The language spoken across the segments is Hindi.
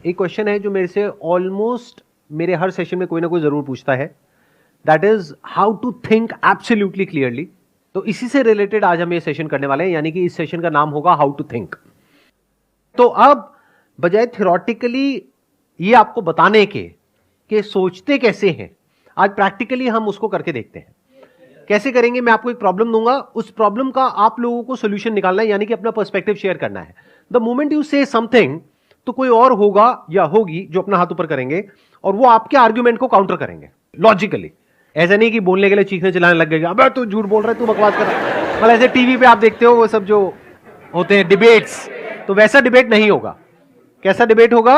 एक क्वेश्चन है जो मेरे से ऑलमोस्ट मेरे हर सेशन में कोई ना कोई जरूर पूछता है, that is how to think absolutely clearly. तो इसी से रिलेटेड आज हम ये सेशन करने वाले हैं, यानी कि इस सेशन का नाम होगा हाउ टू थिंक। तो अब बजाय थियोरेटिकली ये आपको बताने के कि सोचते कैसे हैं, आज प्रैक्टिकली हम उसको करके देखते हैं। कैसे करेंगे? मैं आपको एक प्रॉब्लम दूंगा, उस प्रॉब्लम का आप लोगों को सोल्यूशन निकालना है, यानी कि अपना पर्सपेक्टिव शेयर करना है। द मोमेंट यू से समथिंग, तो कोई और होगा या होगी जो अपना हाथ ऊपर करेंगे और वो आपके आर्ग्यूमेंट को काउंटर करेंगे लॉजिकली। ऐसा नहीं कि बोलने के लिए चीखने चिल्लाने लग गए, अबे तू झूठ बोल रहा है, तू बकवास कर रहा है। मतलब ऐसे टीवी पे आप देखते हो वो सब जो होते हैं डिबेट्स, तो वैसा डिबेट नहीं होगा। कैसा डिबेट होगा?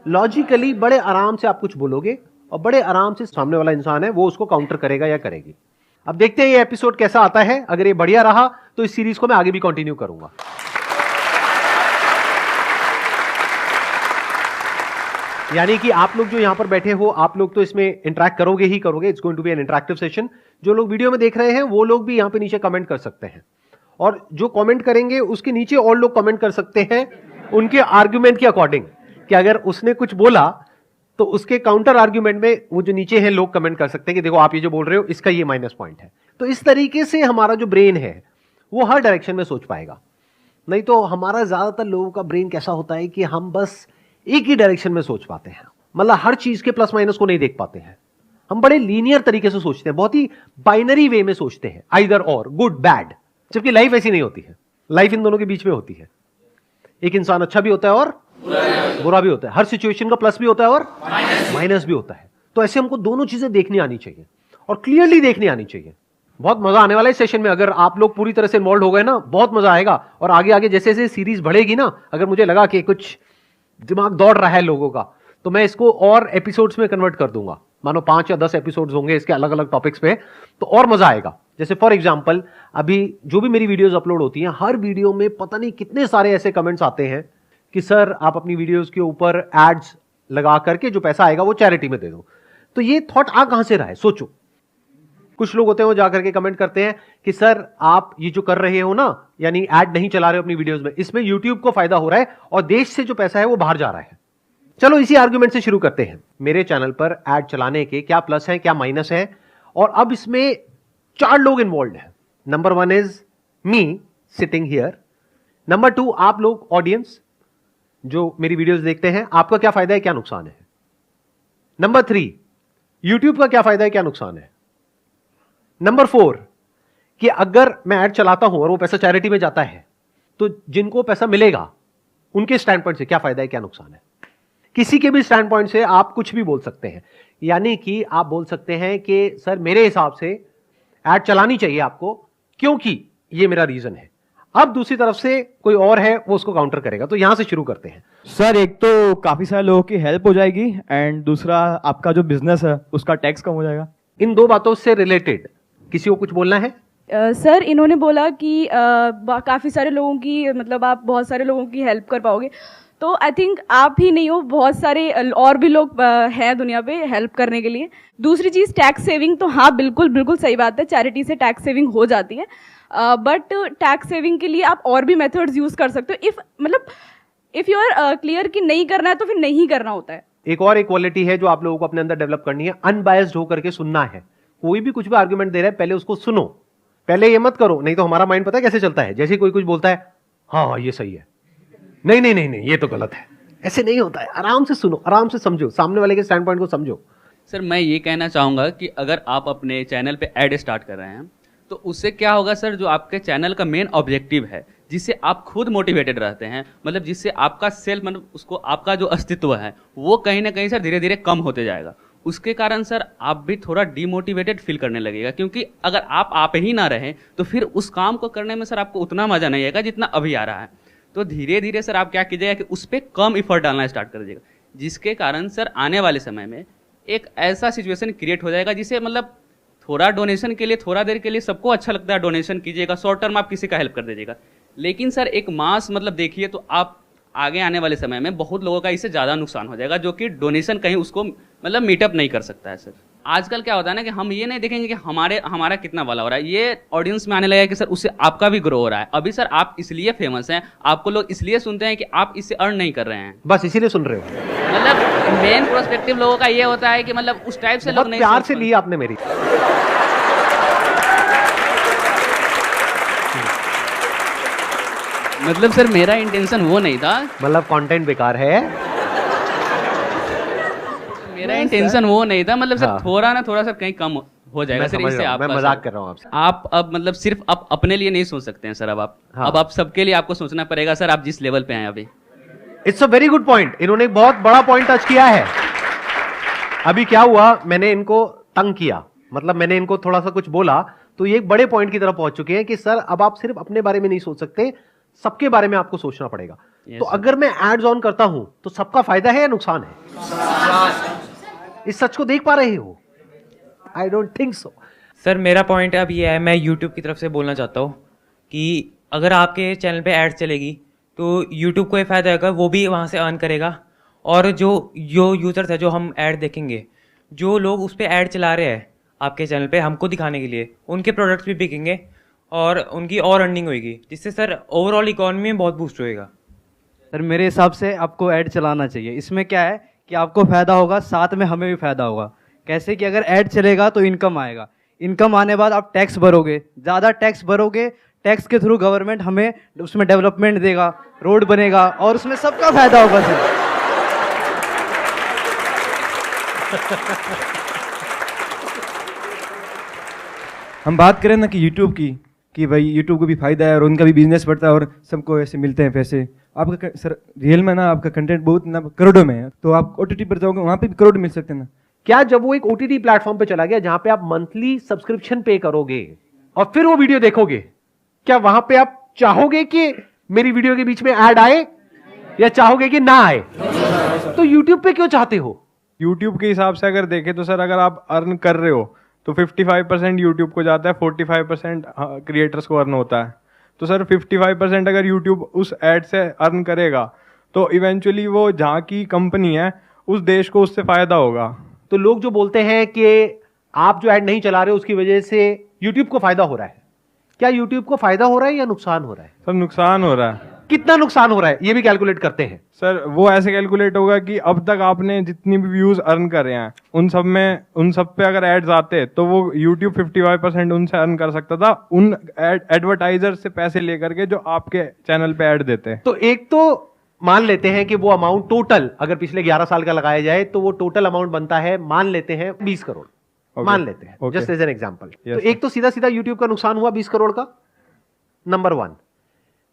लॉजिकली बड़े आराम से आप कुछ बोलोगे और बड़े आराम से सामने वाला इंसान है वो उसको काउंटर करेगा या करेगी। अब देखते हैं ये एपिसोड कैसा आता है। अगर ये बढ़िया रहा तो इस सीरीज को मैं आगे भी कंटिन्यू करूंगा। यानी कि आप लोग जो यहां पर बैठे हो, आप लोग तो इसमें इंटरेक्ट करोगे ही करोगे। It's going to be an interactive session. जो लोग वीडियो में देख रहे हैं वो लोग भी यहां पे नीचे कमेंट कर सकते हैं, और जो कमेंट करेंगे उसके नीचे और लोग कमेंट कर सकते हैं उनके आर्ग्यूमेंट के अकॉर्डिंग, कि अगर उसने कुछ बोला तो उसके काउंटर आर्ग्यूमेंट में वो जो नीचे हैं लोग कमेंट कर सकते हैं कि देखो आप ये जो बोल रहे हो इसका ये माइनस पॉइंट है। तो इस तरीके से हमारा जो ब्रेन है वो हर डायरेक्शन में सोच पाएगा। नहीं तो हमारा ज्यादातर लोगों का ब्रेन कैसा होता है कि हम बस एक ही डायरेक्शन में सोच पाते हैं, मतलब हर चीज के प्लस माइनस को नहीं देख पाते हैं। हम बड़े लीनियर तरीके से सोचते हैं, बहुत ही बाइनरी वे में सोचते हैं, आइदर और, गुड बैड। जबकि लाइफ ऐसी नहीं होती है, लाइफ इन दोनों के बीच में होती है। एक इंसान अच्छा भी होता है और बुरा भी होता है, हर सिचुएशन का प्लस भी होता है और माइनस भी होता है। तो ऐसे हमको दोनों चीजें देखनी आनी चाहिए और क्लियरली देखनी आनी चाहिए। बहुत मजा आने वाला है इस सेशन में। अगर आप लोग पूरी तरह से इन्वॉल्व हो गए ना, बहुत मजा आएगा। और आगे आगे जैसे जैसे सीरीज बढ़ेगी ना, अगर मुझे लगा कि कुछ दिमाग दौड़ रहा है लोगों का, तो मैं इसको और एपिसोड्स में कन्वर्ट कर दूंगा। मानो 5 या 10 एपिसोड्स होंगे इसके अलग अलग टॉपिक्स पे, तो और मजा आएगा। जैसे फॉर एग्जांपल अभी जो भी मेरी वीडियोस अपलोड होती हैं, हर वीडियो में पता नहीं कितने सारे ऐसे कमेंट्स आते हैं कि सर आप अपनी वीडियोस के ऊपर एड्स लगा करके जो पैसा आएगा वो चैरिटी में दे दो। तो ये थॉट आ कहां से रहा है? सोचो। कुछ लोग होते हैं वो जाकर के कमेंट करते हैं कि सर आप ये जो कर रहे हो ना, यानी ऐड नहीं चला रहे हो अपनी वीडियोस में, इसमें यूट्यूब को फायदा हो रहा है और देश से जो पैसा है वो बाहर जा रहा है। चलो इसी आर्गुमेंट से शुरू करते हैं। मेरे चैनल पर ऐड चलाने के क्या प्लस है क्या माइनस है, और अब इसमें 4 लोग इन्वॉल्व हैं। Number 1 is me sitting here. Number 2 आप लोग ऑडियंस जो मेरी वीडियोस देखते हैं, आपका क्या फायदा है क्या नुकसान है। नंबर 3 यूट्यूब का क्या फायदा है क्या नुकसान है। नंबर 4 कि अगर मैं ऐड चलाता हूं और वो पैसा चैरिटी में जाता है तो जिनको पैसा मिलेगा उनके स्टैंड पॉइंट से क्या फायदा है क्या नुकसान है। किसी के भी स्टैंड पॉइंट से आप कुछ भी बोल सकते हैं। यानी कि आप बोल सकते हैं कि सर मेरे हिसाब से ऐड चलानी चाहिए आपको क्योंकि ये मेरा रीजन है। अब दूसरी तरफ से कोई और है वो उसको काउंटर करेगा। तो यहां से शुरू करते हैं। सर एक तो काफी सारे लोगों की हेल्प हो जाएगी, एंड दूसरा आपका जो बिजनेस है उसका टैक्स कम हो जाएगा। इन 2 बातों से रिलेटेड किसी को कुछ बोलना है? सर इन्होंने बोला कि काफ़ी सारे लोगों की, मतलब आप बहुत सारे लोगों की हेल्प कर पाओगे। तो आई थिंक आप ही नहीं हो, बहुत सारे और भी लोग हैं दुनिया पे हेल्प करने के लिए। दूसरी चीज़ टैक्स सेविंग, तो हाँ बिल्कुल बिल्कुल सही बात है, चैरिटी से टैक्स सेविंग हो जाती है। बट टैक्स सेविंग के लिए आप और भी मेथड्स यूज़ कर सकते हो। इफ़ यू आर क्लियर कि नहीं करना है तो फिर नहीं करना होता है। एक और क्वालिटी है जो आप लोगों को अपने अंदर डेवलप करनी है, अनबायस्ड होकर के सुनना है। कोई भी कुछ भी आर्गुमेंट दे रहा है पहले उसको सुनो, पहले ये मत करो। नहीं तो हमारा माइंड पता है कैसे चलता है, जैसे कोई कुछ बोलता है हाँ ये सही है, नहीं नहीं नहीं नहीं ये तो गलत है। ऐसे नहीं होता है। आराम से सुनो, आराम से समझो, सामने वाले के स्टैंड पॉइंट को समझो। सर मैं ये कहना चाहूँगा कि अगर आप अपने चैनल पे ऐड स्टार्ट कर रहे हैं तो उससे क्या होगा सर, जो आपके चैनल का मेन ऑब्जेक्टिव है, जिससे आप खुद मोटिवेटेड रहते हैं, मतलब जिससे आपका सेल्फ, मतलब उसको आपका जो अस्तित्व है वो कहीं ना कहीं सर धीरे धीरे कम होते जाएगा। उसके कारण सर आप भी थोड़ा डीमोटिवेटेड फील करने लगेगा, क्योंकि अगर आप ही ना रहें तो फिर उस काम को करने में सर आपको उतना मजा नहीं आएगा जितना अभी आ रहा है। तो धीरे धीरे सर आप क्या कीजिएगा कि उस पर कम इफर्ट डालना स्टार्ट कर दीजिएगा, जिसके कारण सर आने वाले समय में एक ऐसा सिचुएशन क्रिएट हो जाएगा जिसे, मतलब थोड़ा डोनेशन के लिए, थोड़ा देर के लिए सबको अच्छा लगता है, डोनेशन कीजिएगा, शॉर्ट टर्म आप किसी का हेल्प कर दीजिएगा। लेकिन सर एक मास मतलब देखिए तो आप आगे आने वाले समय में बहुत लोगों का इससे ज़्यादा नुकसान हो जाएगा, जो कि डोनेशन कहीं उसको मतलब मीटअप नहीं कर सकता है। सर आजकल क्या होता है ना कि हम ये नहीं देखेंगे कि हमारा कितना वाला हो रहा है, ये ऑडियंस में आने लगा कि सर उससे आपका भी ग्रो हो रहा है। अभी सर आप इसलिए फेमस हैं, आपको लोग इसलिए सुनते हैं कि आप इससे अर्न नहीं कर रहे हैं, बस इसीलिए सुन रहे हो। मतलब मेन प्रोस्पेक्टिव लोगों का ये होता है कि मतलब उस टाइप से लोग बहुत नहीं प्यार सोच से पाते। ली आपने मेरी। मतलब सर मेरा इंटेंशन वो नहीं था, मतलब कंटेंट बेकार है। मेरा इंटेंशन वो नहीं था, मतलब सर हाँ। थोड़ा सा कहीं कम हो जाएगा मैं सर, समझ इससे रहा हूं, मैं आपका मजाक सर। कर रहा हूं आपसे। आप अब मतलब सिर्फ आप अपने लिए नहीं सोच सकते हैं सर, अब आप हाँ। अब आप सबके लिए आपको सोचना पड़ेगा सर, आप जिस लेवल पे हैं अभी। It's a very good point. इन्होंने एक बहुत बड़ा पॉइंट टच किया है। अभी क्या हुआ, मैंने इनको तंग किया, मतलब मैंने इनको थोड़ा सा कुछ बोला, तो ये एक बड़े पॉइंट की तरफ पहुंच चुके हैं कि सर अब आप सिर्फ अपने बारे में नहीं सोच सकते, सबके बारे में आपको सोचना पड़ेगा। Yes, तो sir. अगर मैं एड्स ऑन करता हूं तो सबका फायदा है या नुकसान है? इस सच को देख पा रहे हो? I don't think so. Sir मेरा पॉइंट अब ये है, मैं यूट्यूब की तरफ से बोलना चाहता हूँ कि अगर आपके चैनल पे ऐड चलेगी तो यूट्यूब को ये फ़ायदा होगा, वो भी वहाँ से अर्न करेगा। और जो यूज़र्स है, जो हम ऐड देखेंगे, जो लोग उस पर ऐड चला रहे हैं आपके चैनल पे हमको दिखाने के लिए, उनके प्रोडक्ट्स भी बिकेंगे और उनकी और अर्निंग होगी, जिससे सर ओवरऑल इकॉनमी में बहुत बूस्ट होएगा। सर मेरे हिसाब से आपको ऐड चलाना चाहिए। इसमें क्या है कि आपको फ़ायदा होगा, साथ में हमें भी फ़ायदा होगा। कैसे कि अगर ऐड चलेगा तो इनकम आएगा, इनकम आने बाद आप टैक्स भरोगे, ज़्यादा टैक्स भरोगे, टैक्स के थ्रू गवर्नमेंट हमें उसमें डेवलपमेंट देगा, रोड बनेगा और उसमें सबका फ़ायदा होगा सर। हम बात करें ना कि यूट्यूब की, कि भाई यूट्यूब को भी फायदा है और उनका भी बिजनेस बढ़ता है और सबको ऐसे मिलते हैं पैसे। आपका सर रियल में ना आपका कंटेंट बहुत ना करोड़ों में है, तो आप ओटीटी पर जाओगे वहाँ पे भी करोड़ मिल सकते हैं ना। क्या जब वो एक ओटीटी प्लेटफॉर्म पे चला गया जहां पे आप मंथली सब्सक्रिप्शन पे करोगे और फिर वो वीडियो देखोगे, क्या वहां पे आप चाहोगे कि मेरी वीडियो के बीच में ऐड आए या चाहोगे कि ना आए? तो यूट्यूब पे क्यों चाहते हो? यूट्यूब के हिसाब से अगर देखें तो सर अगर आप अर्न कर रहे हो तो 55% यूट्यूब को जाता है, 45% क्रिएटर्स को अर्न होता है। तो सर 55% अगर यूट्यूब उस एड से अर्न करेगा तो इवेंचुअली वो जहाँ की कंपनी है उस देश को उससे फायदा होगा। तो लोग जो बोलते हैं कि आप जो ऐड नहीं चला रहे उसकी वजह से यूट्यूब को फायदा हो रहा है, क्या यूट्यूब को फायदा हो रहा है या नुकसान हो रहा है? सर नुकसान हो रहा है। कितना नुकसान हो रहा है ये भी कैलकुलेट करते हैं। सर वो ऐसे कैलकुलेट होगा कि अब तक आपने जितनी भी व्यूज अर्न करे हैं उन सब पे अगर एड्स आते तो वो यूट्यूब 55% उनसे अर्न कर सकता था, उन एडवर्टाइजर से पैसे लेकर के जो आपके चैनल पे ऐड देते हैं। तो एक तो मान लेते हैं कि वो अमाउंट टोटल अगर पिछले 11 साल का लगाया जाए तो वो टोटल अमाउंट बनता है, मान लेते हैं 20 करोड़। मान लेते हैं जस्ट एज एन एग्जांपल। तो एक तो सीधा सीधा यूट्यूब का नुकसान हुआ 20 करोड़ का, नंबर 1।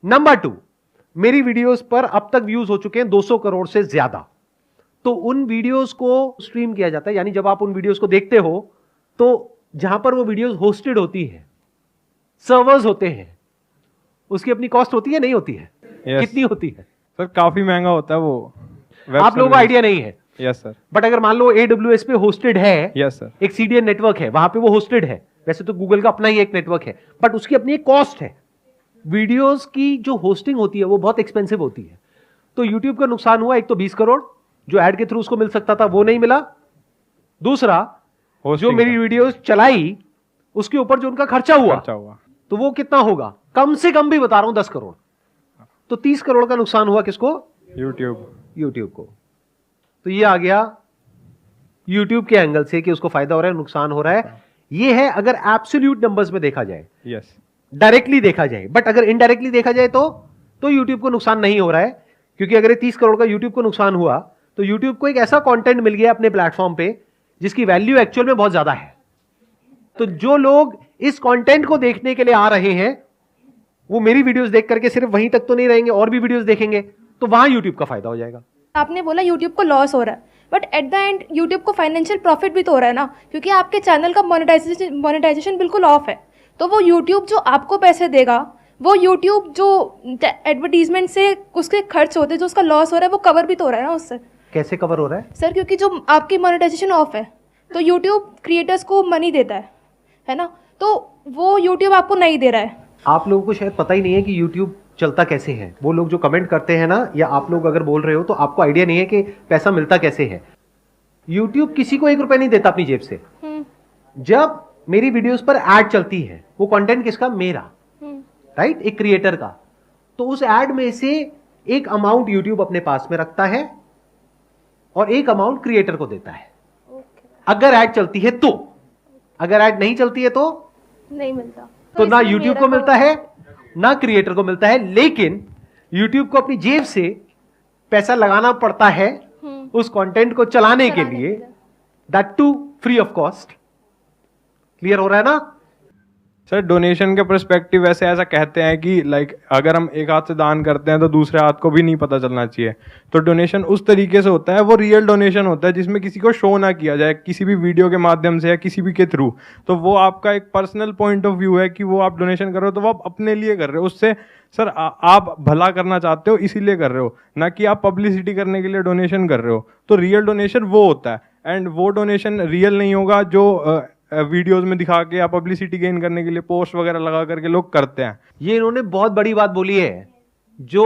नंबर 2, मेरी वीडियोस पर अब तक व्यूज हो चुके हैं 200 करोड़ से ज्यादा। तो उन वीडियोस को स्ट्रीम किया जाता है, यानी जब आप उन वीडियोस को देखते हो तो जहां पर वो वीडियोस होस्टेड होती है, सर्वर्स होते हैं, उसकी अपनी कॉस्ट होती है, नहीं होती है? Yes. कितनी होती है? सर काफी महंगा होता है वो। आप लोगों को आइडिया नहीं है। Yes sir. बट अगर मान लो AWS पे होस्टेड है, यस सर। एक CDN नेटवर्क है, वहां पे वो होस्टेड है। वैसे तो गूगल का अपना ही एक नेटवर्क है, बट उसकी अपनी एक कॉस्ट है। वीडियोस की जो होस्टिंग होती है वो बहुत एक्सपेंसिव होती है। तो यूट्यूब का नुकसान हुआ, एक तो 20 करोड़ जो ऐड के थ्रू उसको मिल सकता था वो नहीं मिला। दूसरा, जो Hosting मेरी का। वीडियोस चलाई उसके ऊपर जो उनका खर्चा हुआ तो वो कितना होगा? कम से कम भी बता रहा हूं 10 करोड़। तो 30 करोड़ का नुकसान हुआ किसको? यूट्यूब को। तो ये आ गया यूट्यूब के एंगल से कि उसको फायदा हो रहा है, नुकसान हो रहा है। ये है अगर एब्सोल्यूट नंबर्स में देखा जाए, यस, डायरेक्टली देखा जाए। बट अगर इनडायरेक्टली देखा जाए तो यूट्यूब को नुकसान नहीं हो रहा है, क्योंकि अगर ये 30 करोड़ का यूट्यूब को नुकसान हुआ तो यूट्यूब को एक ऐसा कंटेंट मिल गया अपने प्लेटफॉर्म पे जिसकी वैल्यू एक्चुअल में बहुत ज्यादा है। तो जो लोग इस कंटेंट को देखने के लिए आ रहे हैं वो मेरी वीडियोस देख करके सिर्फ वहीं तक तो नहीं रहेंगे, और भी वीडियोस देखेंगे, तो वहां यूट्यूब का फायदा हो जाएगा। आपने बोला यूट्यूब को लॉस हो रहा है, but at the end YouTube को फाइनेंशियल प्रॉफिट भी तो हो रहा है ना, क्योंकि आपके चैनल का मोनेटाइजेशन बिल्कुल ऑफ है। तो वो यूट्यूब जो आपको पैसे देगा, वो यूट्यूब जो एडवर्टीजमेंट से उसके खर्च होते हैं, जो उसका लॉस हो रहा है, वो कवर भी तो हो रहा है ना उससे। कैसे कवर हो रहा है सर? क्योंकि जो आपकी मोनेटाइजेशन ऑफ है तो यूट्यूब क्रिएटर्स को मनी देता है ना, तो वो यूट्यूब आपको नहीं दे रहा है। आप लोगों को शायद पता ही नहीं है कि यूट्यूब चलता कैसे है। वो लोग जो कमेंट करते हैं ना, या आप लोग अगर बोल रहे हो तो आपको आइडिया नहीं है कि पैसा मिलता कैसे है। यूट्यूब किसी को 1 रुपए नहीं देता अपनी जेब से। जब मेरी वीडियोस पर एड चलती है, वो कंटेंट किसका? मेरा, राइट, एक क्रिएटर का। तो उस एड में से एक अमाउंट यूट्यूब अपने पास में रखता है और एक अमाउंट क्रिएटर को देता है। अगर एड चलती है तो, अगर एड नहीं चलती है तो नहीं मिलता। तो ना इसमें यूट्यूब मेरा को मिलता है ना क्रिएटर को मिलता है, लेकिन यूट्यूब को अपनी जेब से पैसा लगाना पड़ता है उस कंटेंट को चलाने के लिए, that too free of cost. Clear हो रहा है ना? सर डोनेशन के पर्सपेक्टिव वैसे ऐसा कहते हैं कि लाइक अगर हम एक हाथ से दान करते हैं तो दूसरे हाथ को भी नहीं पता चलना चाहिए। तो डोनेशन उस तरीके से होता है, वो रियल डोनेशन होता है जिसमें किसी को शो ना किया जाए किसी भी वीडियो के माध्यम से या किसी भी के थ्रू। तो वो आपका एक पर्सनल पॉइंट ऑफ व्यू है कि वो आप डोनेशन कर रहे हो तो वो आप अपने लिए कर रहे हो। उससे सर आप भला करना चाहते हो इसीलिए कर रहे हो, ना कि आप पब्लिसिटी करने के लिए डोनेशन कर रहे हो। तो रियल डोनेशन वो होता है, एंड वो डोनेशन रियल नहीं होगा जो वीडियोस में दिखा के या पब्लिसिटी गेन करने के लिए पोस्ट वगैरह लगा करके लोग करते हैं। ये इन्होंने बहुत बड़ी बात बोली है जो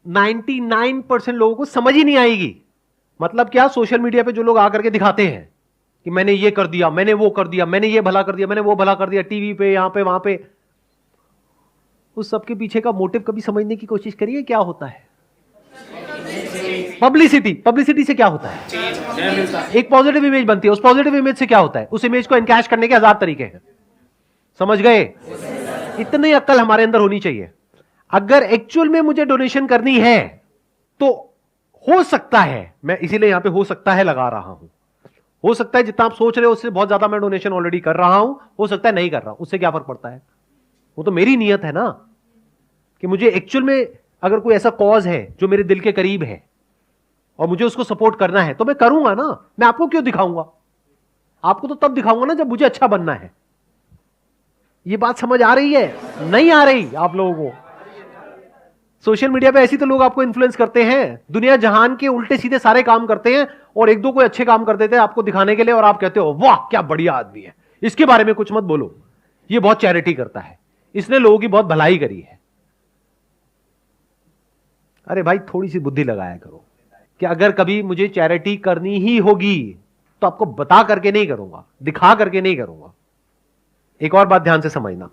99% लोगों को समझ ही नहीं आएगी। मतलब क्या? सोशल मीडिया पे जो लोग आकर के दिखाते हैं कि मैंने ये कर दिया, मैंने वो कर दिया, मैंने ये भला कर दिया, मैंने वो भला कर दिया, टीवी पे, यहां पे, वहां पे, उस सबके पीछे का मोटिव कभी समझने की कोशिश करिए क्या होता है। पब्लिसिटी, पब्लिसिटी से क्या होता है? एक पॉजिटिव इमेज बनती है, उस पॉजिटिव इमेज से क्या होता है? उस इमेज को एनकैश करने के 1000 तरीके हैं। समझ गए? इतनी अक्ल हमारे अंदर होनी चाहिए। अगर एक्चुअल में मुझे डोनेशन करनी है तो हो सकता है, मैं इसीलिए यहां पे हो सकता है लगा रहा हूं, हो सकता है जितना आप सोच रहे हो उससे बहुत ज्यादा मैं डोनेशन ऑलरेडी कर रहा हूं, हो सकता है नहीं कर रहा हूं, उससे क्या फर्क पड़ता है? वो तो मेरी नियत है ना कि मुझे एक्चुअल में अगर कोई ऐसा कॉज है जो मेरे दिल के करीब है और मुझे उसको सपोर्ट करना है तो मैं करूंगा ना। मैं आपको क्यों दिखाऊंगा? आपको तो तब दिखाऊंगा ना जब मुझे अच्छा बनना है। ये बात समझ आ रही है? नहीं आ रही आप लोगों को? सोशल मीडिया पे ऐसी तो लोग आपको इन्फ्लुएंस करते हैं, दुनिया जहान के उल्टे सीधे सारे काम करते हैं और एक दो कोई अच्छे काम कर देते हैं आपको दिखाने के लिए, और आप कहते हो वाह क्या बढ़िया आदमी है, इसके बारे में कुछ मत बोलो, ये बहुत चैरिटी करता है, इसने लोगों की बहुत भलाई करी है। अरे भाई थोड़ी सी बुद्धि लगाया करो कि अगर कभी मुझे चैरिटी करनी ही होगी तो आपको बता करके नहीं करूंगा, दिखा करके नहीं करूंगा। एक और बात ध्यान से समझना,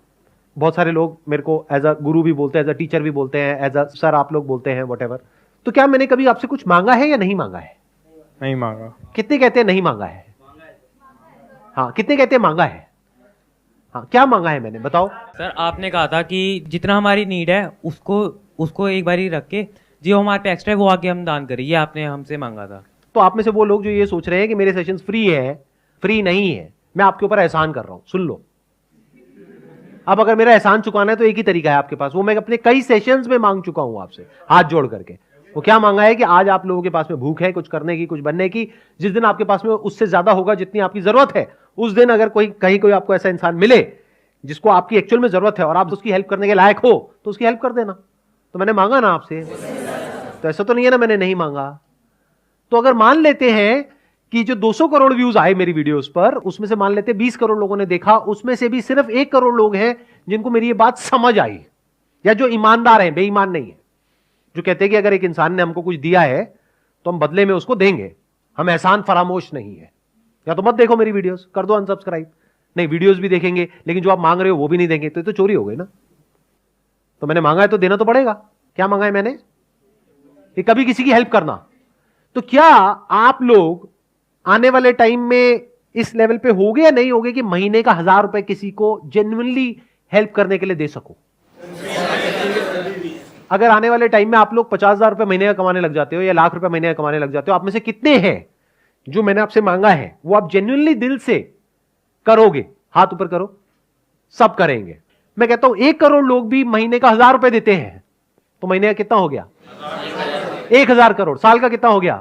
बहुत सारे लोग मेरे को एज अ गुरु भी बोलते हैं, एज अ टीचर भी बोलते हैं, एज अ सर आप लोग बोलते हैं, व्हाटएवर। तो क्या मैंने कभी आपसे कुछ मांगा है या नहीं मांगा है? नहीं मांगा। कितने कहते हैं नहीं मांगा है? हाँ, कितने कहते हैं मांगा है? हाँ, क्या मांगा है मैंने, बताओ। सर आपने कहा था कि जितना हमारी नीड है उसको एक बार ही रख के जो हमारे पे एक्स्ट्रा है वो आके हम दान करें, ये आपने हमसे मांगा था। तो आप में से वो लोग जो ये सोच रहे हैं कि मेरे सेशंस फ्री है, फ्री नहीं है, मैं आपके ऊपर एहसान कर रहा हूं, सुन लो। अब अगर मेरा एहसान चुकाना है तो एक ही तरीका है आपके पास, वो मैं अपने कई सेशंस में मांग चुका हूं आपसे हाथ जोड़ करके। वो क्या मांगा है कि आज आप लोगों के पास में भूख है कुछ करने की, कुछ बनने की, जिस दिन आपके पास में उससे ज्यादा होगा जितनी आपकी जरूरत है, उस दिन अगर कोई आपको ऐसा इंसान मिले जिसको आपकी एक्चुअल में जरूरत है और आप उसकी हेल्प करने के लायक हो तो उसकी हेल्प कर देना। तो मैंने मांगा ना आपसे, तो ऐसा तो नहीं है ना मैंने नहीं मांगा। तो अगर मान लेते हैं कि जो 200 करोड़ व्यूज आए मेरी वीडियोस पर, उसमें से मान लेते 20 करोड़ लोगों ने देखा, उसमें से भी सिर्फ 1 करोड़ लोग हैं जिनको मेरी ये बात समझ आई, या जो ईमानदार हैं, बेईमान नहीं है, जो कहते हैं कि अगर एक इंसान ने हमको कुछ दिया है तो हम बदले में उसको देंगे, हम एहसान फरामोश नहीं है। या तो मत देखो मेरी वीडियोस, कर दो अनसब्सक्राइब। नहीं, वीडियोस भी देखेंगे लेकिन जो आप मांग रहे हो वो भी नहीं देंगे तो ये तो चोरी हो गई ना। तो मैंने मांगा है तो देना तो पड़ेगा। क्या मांगा है मैंने? कि कभी किसी की हेल्प करना। तो क्या आप लोग आने वाले टाइम में इस लेवल पे होगे या नहीं होगे कि महीने का 1000 रुपए किसी को जेन्युइनली हेल्प करने के लिए दे सको? अगर आने वाले टाइम में आप लोग 50,000 रुपए महीने का कमाने लग जाते हो या लाख रुपए महीने का कमाने लग जाते हो, आप में से कितने हैं जो मैंने आपसे मांगा है वो आप जेन्युइनली दिल से करोगे? हाथ ऊपर करो। सब करेंगे। मैं कहता हूं 1 करोड़ लोग भी महीने का 1000 रुपए देते हैं तो महीने का कितना हो गया? 1000 करोड़। साल का कितना हो गया?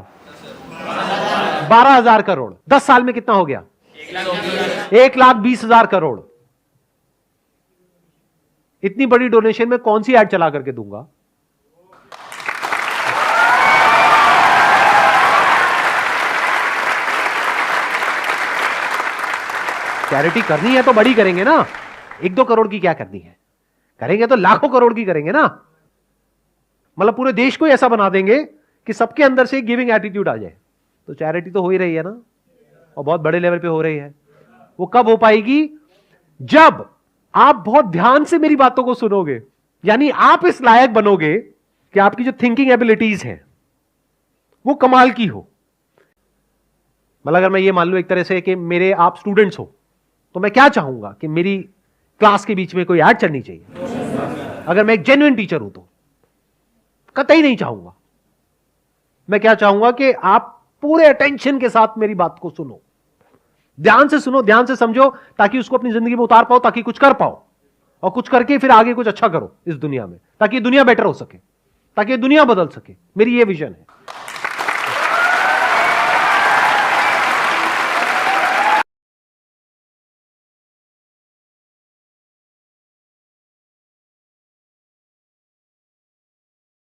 12,000 करोड़। 10 साल में कितना हो गया? 1,20,000 करोड़। इतनी बड़ी डोनेशन में कौन सी ऐड चला करके दूंगा? चैरिटी करनी है तो बड़ी करेंगे ना। 1-2 करोड़ की क्या करनी है? करेंगे तो लाखों करोड़ की करेंगे ना। मतलब पूरे देश को ऐसा बना देंगे कि सबके अंदर से गिविंग एटीट्यूड आ जाए। तो चैरिटी तो हो ही रही है ना, और बहुत बड़े लेवल पे हो रही है। वो कब हो पाएगी? जब आप बहुत ध्यान से मेरी बातों को सुनोगे, यानी आप इस लायक बनोगे कि आपकी जो थिंकिंग एबिलिटीज है वो कमाल की हो। मतलब अगर मैं ये मान लूं एक तरह से कि मेरे आप स्टूडेंट्स हो, तो मैं क्या चाहूंगा कि मेरी क्लास के बीच में कोई ऐड चलनी चाहिए। अगर मैं एक जेन्युइन टीचर हूं तो कतई नहीं चाहूंगा। मैं क्या चाहूंगा कि आप पूरे अटेंशन के साथ मेरी बात को सुनो, ध्यान से सुनो, ध्यान से समझो, ताकि उसको अपनी जिंदगी में उतार पाओ, ताकि कुछ कर पाओ, और कुछ करके फिर आगे कुछ अच्छा करो इस दुनिया में, ताकि दुनिया बेटर हो सके, ताकि दुनिया बदल सके। मेरी ये विजन है।